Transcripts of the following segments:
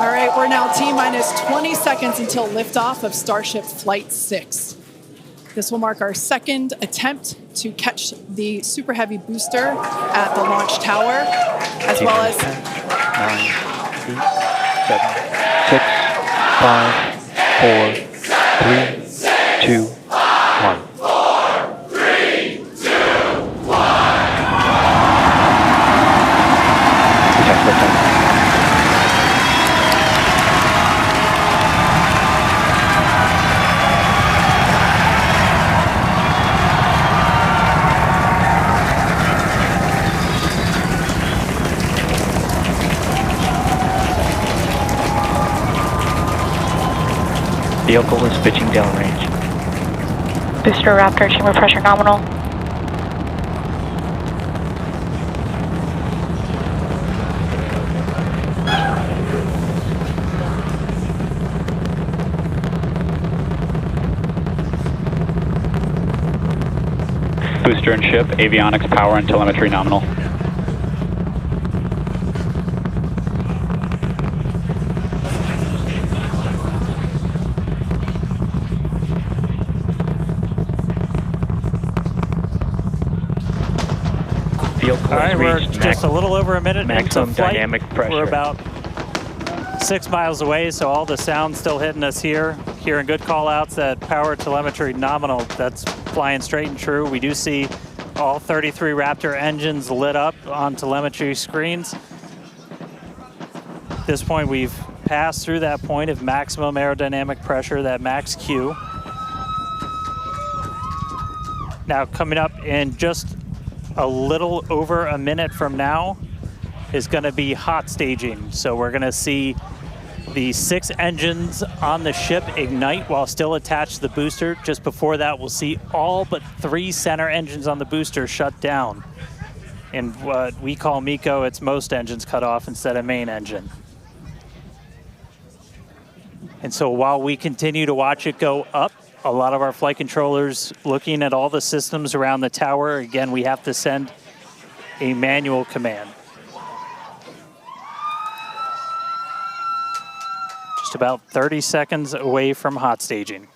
All right, we're now T-minus 20 seconds until liftoff of Starship Flight 6. This will mark our second attempt to catch the Super Heavy booster at the launch tower, as well as 10, 9, 8, 7, 6, 5, 4, 3, 2, 1. 4, 3, 2, 1. Vehicle is pitching downrange. Booster Raptor, chamber pressure nominal. Booster and ship, avionics, power, and telemetry nominal. All right, we're just a little over a minute maximum into flight. dynamic pressure. We're about 6 miles away, so all the sound's still hitting us here. Hearing good call-outs that power telemetry nominal, that's flying straight and true. We do see all 33 Raptor engines lit up on telemetry screens. At this point, we've passed through that point of maximum aerodynamic pressure, that max Q. Now, coming up in just a little over a minute from now is going to be hot staging. So we're going to see the 6 engines on the ship ignite while still attached to the booster. Just before that, we'll see all but 3 center engines on the booster shut down. In what we call MECO, it's most engines cut off instead of main engine. And so while we continue to watch it go up, a lot of our flight controllers looking at all the systems around the tower. Again, we have to send a manual command. Just about 30 seconds away from hot staging.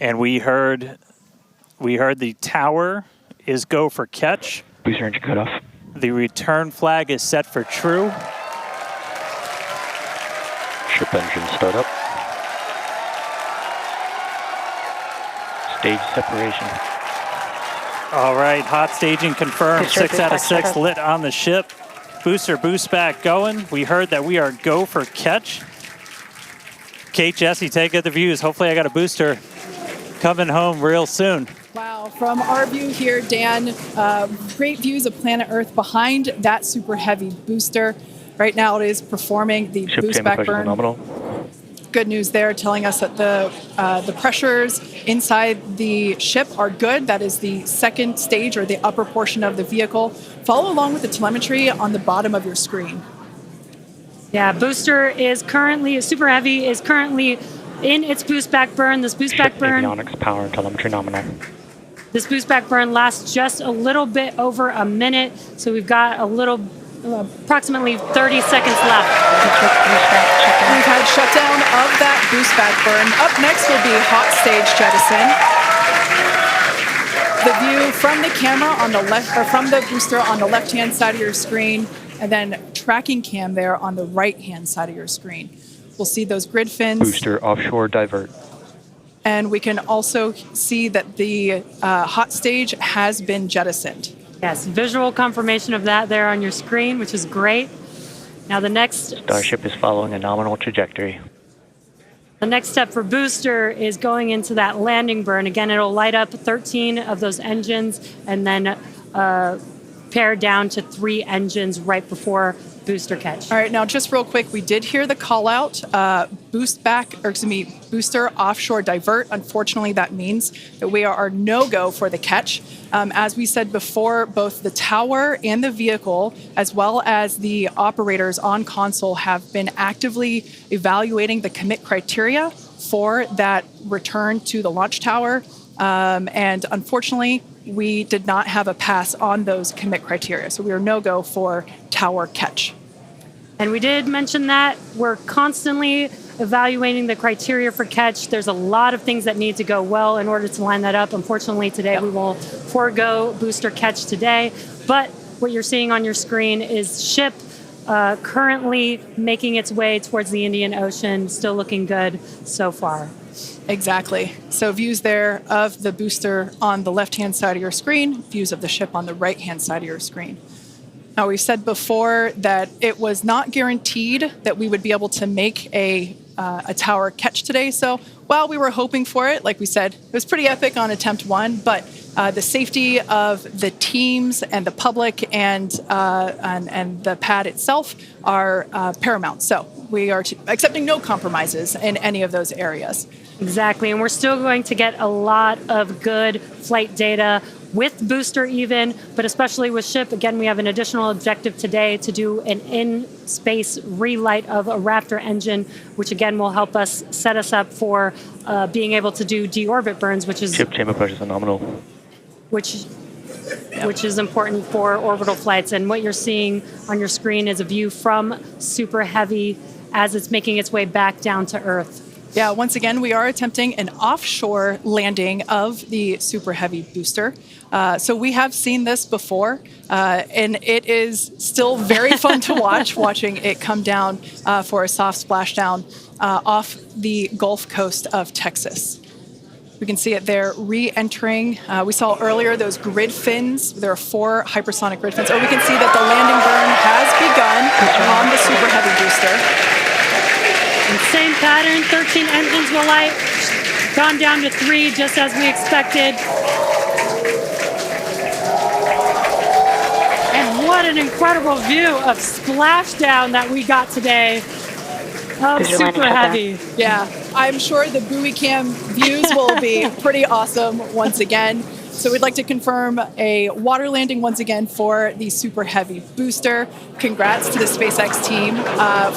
And we heard the tower is go for catch. Booster engine cut off. The return flag is set for true. Ship engine start up. Stage separation. All right, hot staging confirmed. Booster 6 out of 6 boost back lit on the ship. Booster boost back going. We heard that we are go for catch. Kate, Jesse, take the views. Hopefully I got a booster coming home real soon. Wow, from our view here, Dan, great views of planet Earth behind that Super Heavy booster. Right now it is performing the Ship boost back burn. nominal. Good news there, telling us that the pressures inside the ship are good. That is the second stage, or the upper portion of the vehicle. Follow along with the telemetry on the bottom of your screen. Yeah, booster is currently, Super Heavy is currently in its boost back burn. This boost back burn, Avionics, power, and telemetry nominal. this boost back burn lasts just a little bit over a minute. So we've got a little, approximately 30 seconds left. We've had shutdown of that boost back burn. Up next will be hot stage jettison. The view from the camera on the left, or from the booster on the left-hand side of your screen, and then tracking cam there on the right-hand side of your screen. We'll see those grid fins. Booster offshore divert. And we can also see that the hot stage has been jettisoned. Yes, visual confirmation of that there on your screen, which is great. Now the next Starship is following a nominal trajectory. The next step for booster is going into that landing burn. Again, it'll light up 13 of those engines and then pare down to 3 engines right before booster catch. All right, now just real quick, we did hear the call out, booster offshore divert. Unfortunately, that means that we are no-go for the catch. As we said before, both the tower and the vehicle, as well as the operators on console, have been actively evaluating the commit criteria for that return to the launch tower. And unfortunately, we did not have a pass on those commit criteria. So we are no-go for tower catch. And we did mention that we're constantly evaluating the criteria for catch. There's a lot of things that need to go well in order to line that up. Unfortunately, today we will forego booster catch today. But what you're seeing on your screen is ship currently making its way towards the Indian Ocean, still looking good so far. Exactly. So views there of the booster on the left-hand side of your screen, views of the ship on the right-hand side of your screen. Now, we've said before that it was not guaranteed that we would be able to make a tower catch today. So while we were hoping for it, like we said, it was pretty epic on attempt 1, but the safety of the teams and the public and the pad itself are paramount. So we are accepting no compromises in any of those areas. Exactly, and we're still going to get a lot of good flight data with booster even, but especially with ship. Again, we have an additional objective today to do an in-space relight of a Raptor engine, which again will help us set us up for being able to do deorbit burns, which is Ship chamber pressure is nominal. which is important for orbital flights. And what you're seeing on your screen is a view from Super Heavy as it's making its way back down to Earth. Yeah, once again, we are attempting an offshore landing of the Super Heavy booster. So we have seen this before, and it is still very fun to watch, watching it come down for a soft splashdown off the Gulf Coast of Texas. We can see it there re-entering. We saw earlier those grid fins. There are 4 hypersonic grid fins. Oh, we can see that the landing burn has begun on the Super Heavy booster. And same pattern, 13 engines will light, gone down to 3 just as we expected. And what an incredible view of splashdown that we got today of Super Heavy. Yeah, I'm sure the buoy cam views will be pretty awesome once again. So we'd like to confirm a water landing once again for the Super Heavy booster. Congrats to the SpaceX team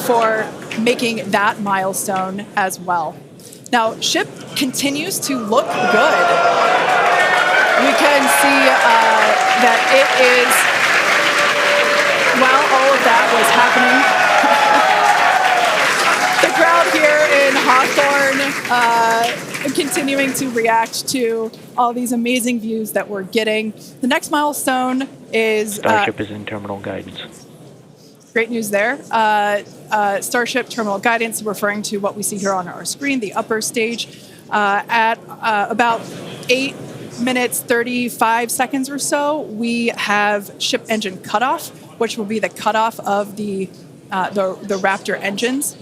for making that milestone as well. Now, ship continues to look good. We can see that it is, while all of that was happening, the crowd here in Hawthorne continuing to react to all these amazing views that we're getting. The next milestone is... Starship is in terminal guidance. Great news there. Starship terminal guidance, referring to what we see here on our screen, the upper stage, at about 8 minutes, 35 seconds or so, we have ship engine cutoff, which will be the cutoff of the Raptor engines.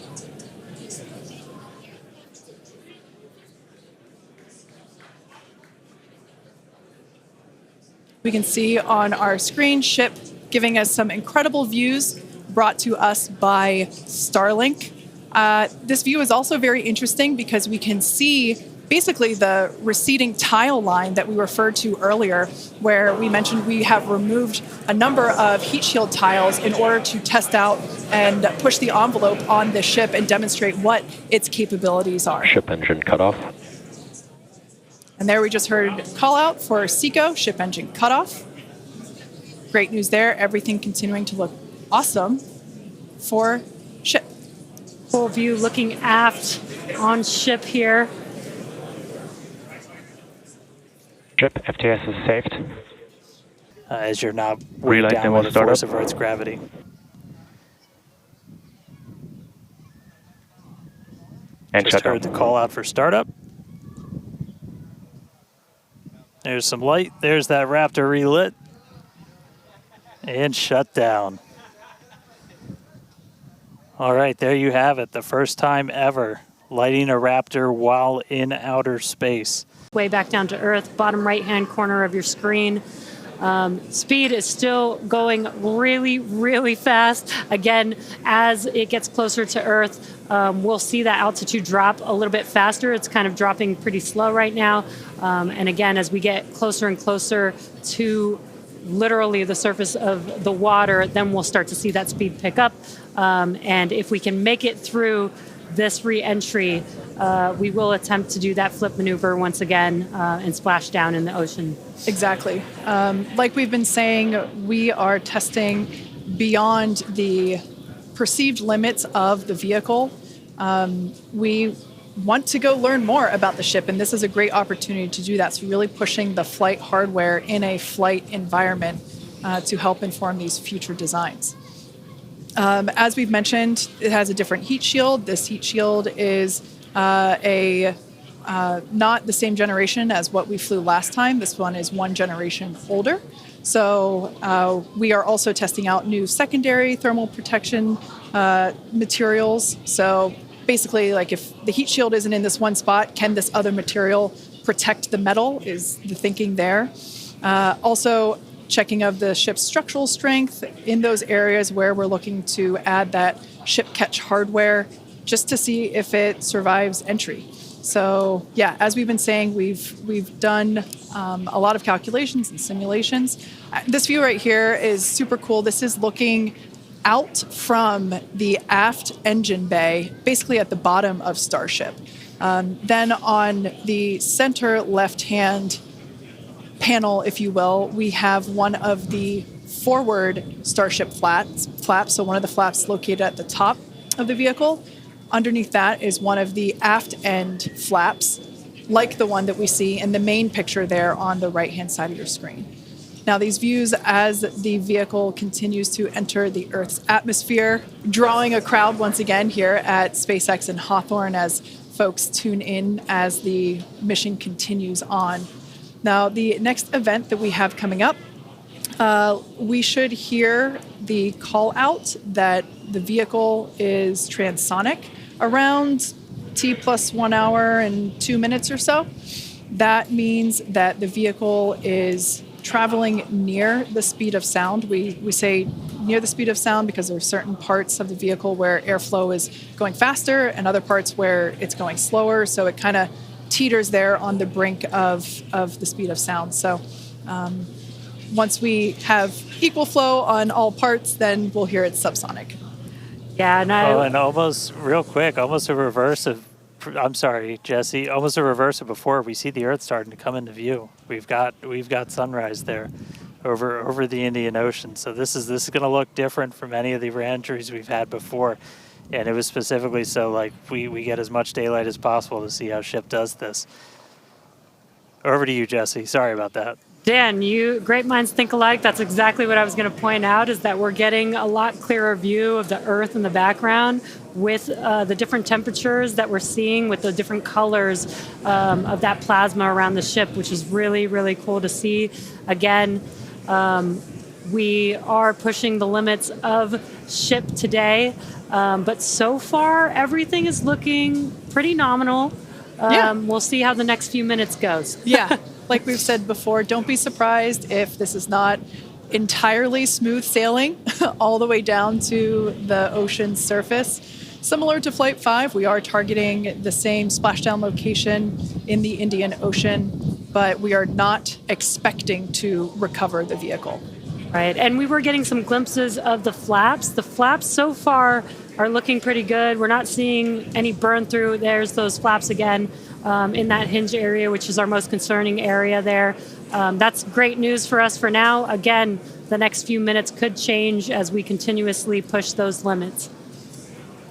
We can see on our screen ship giving us some incredible views brought to us by Starlink. This view is also very interesting because we can see basically the receding tile line that we referred to earlier, where we mentioned we have removed a number of heat shield tiles in order to test out and push the envelope on the ship and demonstrate what its capabilities are. Ship engine cutoff. And there we just heard call out for SECO, ship engine cutoff. Great news there. Everything continuing to look awesome for ship. Full view looking aft on ship here. Ship FTS is saved. As you're not Relay down and with we'll the start force up. of Earth's gravity. And Just shut down. heard the call out for startup. There's some light. There's that Raptor relit. And shut down. All right, there you have it. The first time ever lighting a Raptor while in outer space. Way back down to Earth, bottom right-hand corner of your screen. Speed is still going really, really fast. Again, as it gets closer to Earth, we'll see that altitude drop a little bit faster. It's kind of dropping pretty slow right now. And again, as we get closer and closer to literally the surface of the water, then we'll start to see that speed pick up. And if we can make it through this re-entry, we will attempt to do that flip maneuver once again and splash down in the ocean. Exactly. Like we've been saying, we are testing beyond the perceived limits of the vehicle. We want to go learn more about the ship, and this is a great opportunity to do that. So really pushing the flight hardware in a flight environment to help inform these future designs. As we've mentioned, it has a different heat shield. This heat shield is not the same generation as what we flew last time. This one is one generation older. So we are also testing out new secondary thermal protection materials. So basically, like if the heat shield isn't in this one spot, can this other material protect the metal is the thinking there. Also, checking of the ship's structural strength in those areas where we're looking to add that ship catch hardware just to see if it survives entry. So yeah, as we've been saying, we've done a lot of calculations and simulations. This view right here is super cool. This is looking out from the aft engine bay, basically at the bottom of Starship. Then on the center left-hand panel, if you will, we have one of the forward Starship flaps, so one of the flaps located at the top of the vehicle. Underneath that is one of the aft end flaps, like the one that we see in the main picture there on the right-hand side of your screen. Now, these views as the vehicle continues to enter the Earth's atmosphere, drawing a crowd once again here at SpaceX in Hawthorne as folks tune in as the mission continues on. Now, the next event that we have coming up, we should hear the call out that the vehicle is transonic around T plus 1 hour and 2 minutes or so. That means that the vehicle is traveling near the speed of sound. We say near the speed of sound because there are certain parts of the vehicle where airflow is going faster and other parts where it's going slower. So it kind of teeters there on the brink of the speed of sound. So once we have equal flow on all parts, then we'll hear it's subsonic. Yeah, and almost real quick, almost a reverse of, I'm sorry, Jesse, almost a reverse of before. We see the Earth starting to come into view. We've got sunrise there over the Indian Ocean. So this is going to look different from any of the re-entries we've had before. And it was specifically so like we get as much daylight as possible to see how ship does this. Over to you, Jesse. Sorry about that. Dan, great minds think alike. That's exactly what I was going to point out, is that we're getting a lot clearer view of the Earth in the background with the different temperatures that we're seeing, with the different colors of that plasma around the ship, which is really, really cool to see. Again, we are pushing the limits of ship today, but so far everything is looking pretty nominal. We'll see how the next few minutes goes. Yeah. Like we've said before, don't be surprised if this is not entirely smooth sailing all the way down to the ocean's surface. Similar to Flight 5, we are targeting the same splashdown location in the Indian Ocean, but we are not expecting to recover the vehicle. Right, and we were getting some glimpses of the flaps. The flaps so far are looking pretty good. We're not seeing any burn through. There's those flaps again. In that hinge area, which is our most concerning area there. That's great news for us for now. Again, the next few minutes could change as we continuously push those limits.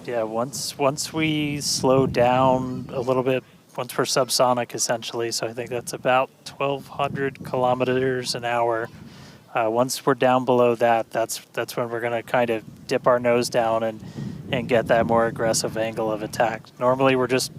Yeah, once we slow down a little bit, once we're subsonic essentially, so I think that's about 1,200 kilometers an hour. Once we're down below that, that's when we're going to kind of dip our nose down and get that more aggressive angle of attack. Normally we're just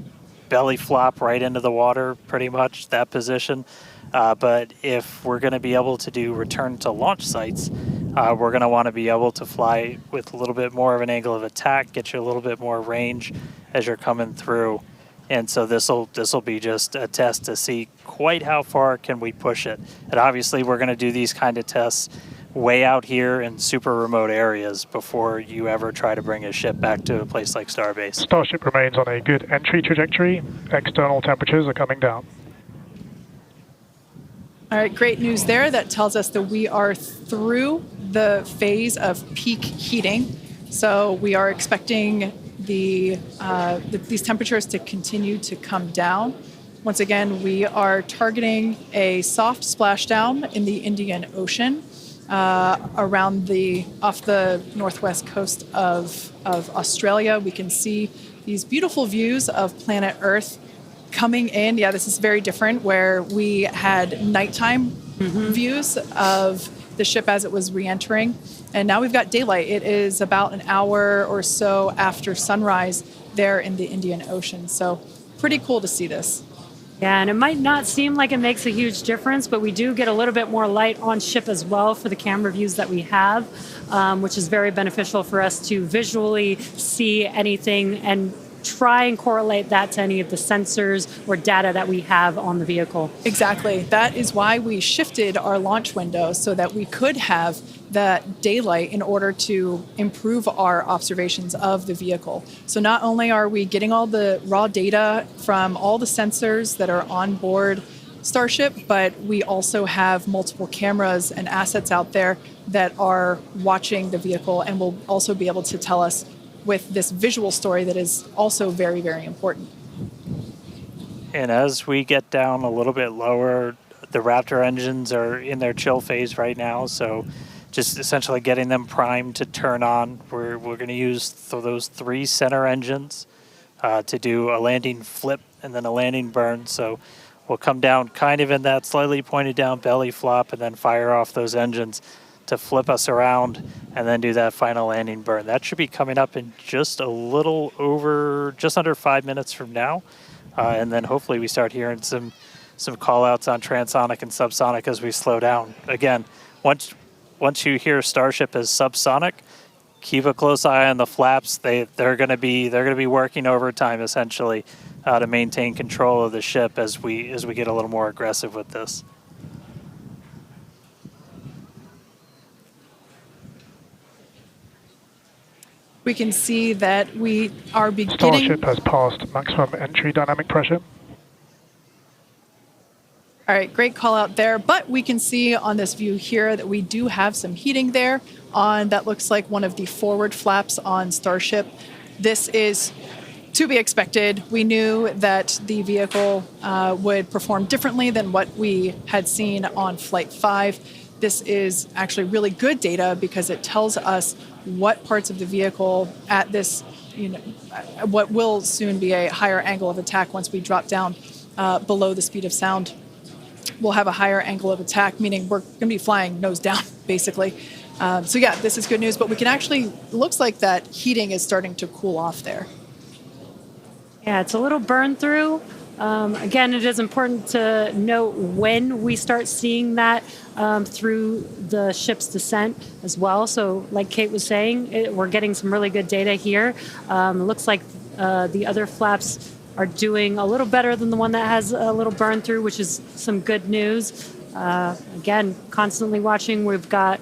belly flop right into the water, pretty much, that position. But if we're going to be able to do return to launch sites, we're going to want to be able to fly with a little bit more of an angle of attack, get you a little bit more range as you're coming through. And so this'll be just a test to see quite how far can we push it. And obviously we're going to do these kind of tests way out here in super remote areas before you ever try to bring a ship back to a place like Starbase. Starship remains on a good entry trajectory. External temperatures are coming down. All right, great news there. That tells us that we are through the phase of peak heating. So we are expecting these temperatures to continue to come down. Once again, we are targeting a soft splashdown in the Indian Ocean off the northwest coast of Australia. We can see these beautiful views of planet Earth coming in. Yeah, this is very different, where we had nighttime views of the ship as it was re-entering, and now we've got daylight. It is about an hour or so after sunrise there in the Indian Ocean. So pretty cool to see this. Yeah, and it might not seem like it makes a huge difference, but we do get a little bit more light on ship as well for the camera views that we have, which is very beneficial for us to visually see anything and try and correlate that to any of the sensors or data that we have on the vehicle. Exactly. That is why we shifted our launch window so that we could have that daylight in order to improve our observations of the vehicle. So not only are we getting all the raw data from all the sensors that are on board Starship, but we also have multiple cameras and assets out there that are watching the vehicle and will also be able to tell us with this visual story that is also very, very important. And as we get down a little bit lower, the Raptor engines are in their chill phase right now, so just essentially getting them primed to turn on. We're going to use those 3 center engines to do a landing flip and then a landing burn. So we'll come down kind of in that slightly pointed down belly flop and then fire off those engines to flip us around and then do that final landing burn. That should be coming up in just under 5 minutes from now. And then hopefully we start hearing some call outs on transonic and subsonic as we slow down. Again, once you hear Starship as subsonic, keep a close eye on the flaps. They're going to be working overtime essentially to maintain control of the ship as we get a little more aggressive with this. We can see that we are beginning... Starship has passed maximum entry dynamic pressure. All right, great call out there. But we can see on this view here that we do have some heating there on that looks like one of the forward flaps on Starship. This is to be expected. We knew that the vehicle would perform differently than what we had seen on Flight 5. This is actually really good data because it tells us what parts of the vehicle at this, what will soon be a higher angle of attack once we drop down below the speed of sound. We'll have a higher angle of attack, meaning we're going to be flying nose down, basically. So yeah, this is good news, but we can actually, looks like that heating is starting to cool off there. Yeah, it's a little burn through. Again, it is important to note when we start seeing that through the ship's descent as well. So like Kate was saying, we're getting some really good data here. It looks like the other flaps are doing a little better than the one that has a little burn through, which is some good news. Again, constantly watching. We've got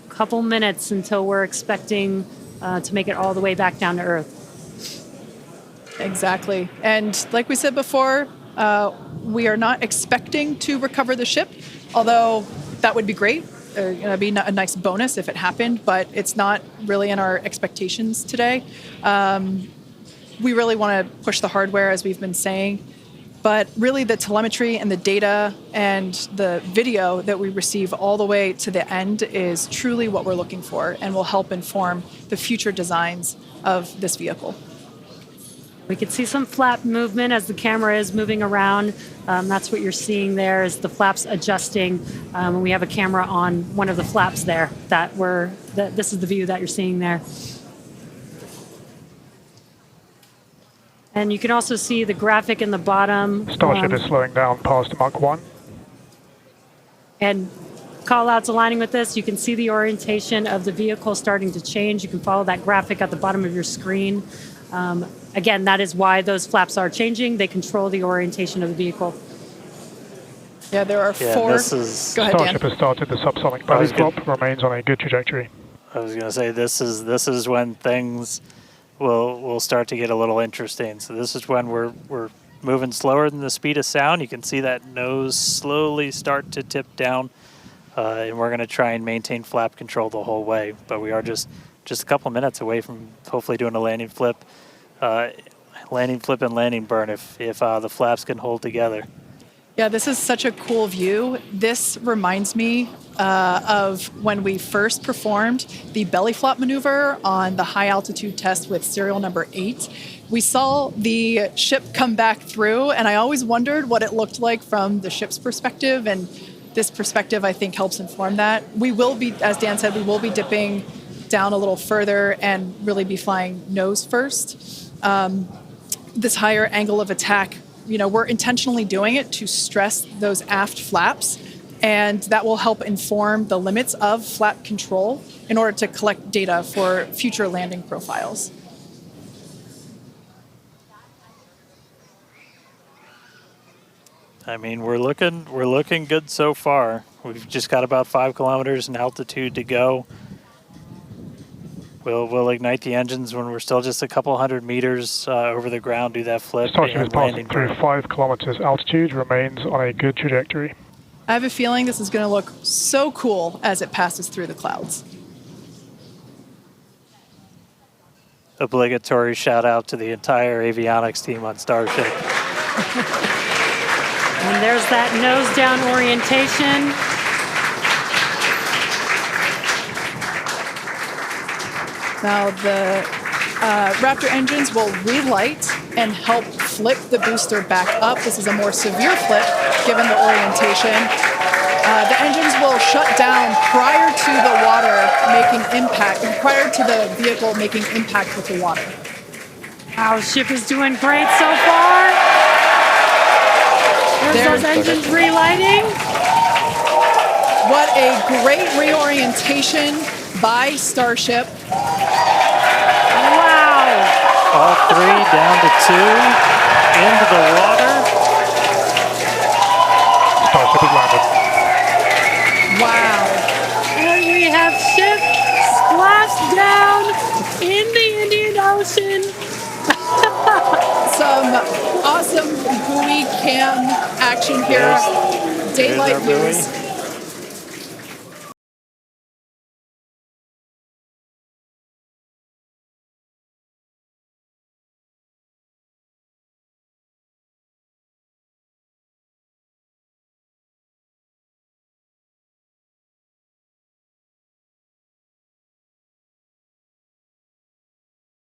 a couple minutes until we're expecting to make it all the way back down to Earth. Exactly. And like we said before, we are not expecting to recover the ship, although that would be great. It would be a nice bonus if it happened, but it's not really in our expectations today. We really want to push the hardware, as we've been saying, but really the telemetry and the data and the video that we receive all the way to the end is truly what we're looking for and will help inform the future designs of this vehicle. We can see some flap movement as the camera is moving around. That's what you're seeing there is the flaps adjusting. And we have a camera on one of the flaps there this is the view that you're seeing there. And you can also see the graphic in the bottom. Starship is slowing down past Mach 1. And call-outs aligning with this, you can see the orientation of the vehicle starting to change. You can follow that graphic at the bottom of your screen. Again, that is why those flaps are changing. They control the orientation of the vehicle. Yeah, there are Yeah, 4. this is. Go ahead, Dan. Starship has started the subsonic belly flop, remains on a good trajectory. I was gonna say this is when things will start to get a little interesting. So this is when we're moving slower than the speed of sound. You can see that nose slowly start to tip down, and we're gonna try and maintain flap control the whole way. But we are just a couple minutes away from hopefully doing a landing flip and landing burn if the flaps can hold together. Yeah, this is such a cool view. This reminds me of when we first performed the belly flop maneuver on the high altitude test with serial number 8. We saw the ship come back through, and I always wondered what it looked like from the ship's perspective, and this perspective, I think, helps inform that. We will be, as Dan said, we will be dipping down a little further and really be flying nose first. This higher angle of attack, we're intentionally doing it to stress those aft flaps, and that will help inform the limits of flap control in order to collect data for future landing profiles. I mean, we're looking good so far. We've just got about 5 kilometers in altitude to go. We'll ignite the engines when we're still just a couple 100 meters over the ground, do that flip. Starship is and passing landing through burn. 5 kilometers altitude, remains on a good trajectory. I have a feeling this is going to look so cool as it passes through the clouds. Obligatory shout out to the entire avionics team on Starship. And there's that nose down orientation. Now the Raptor engines will relight and help flip the booster back up. This is a more severe flip given the orientation. The engines will shut down prior to the vehicle making impact with the water. Our ship is doing great so far. There's those engines relighting. What a great reorientation by Starship. Wow. All 3 down to 2 into the water. Starship has landed. Wow. And we have ship splashed down in the Indian Ocean. Some awesome buoy cam action here. There's Daylight our buoy. views.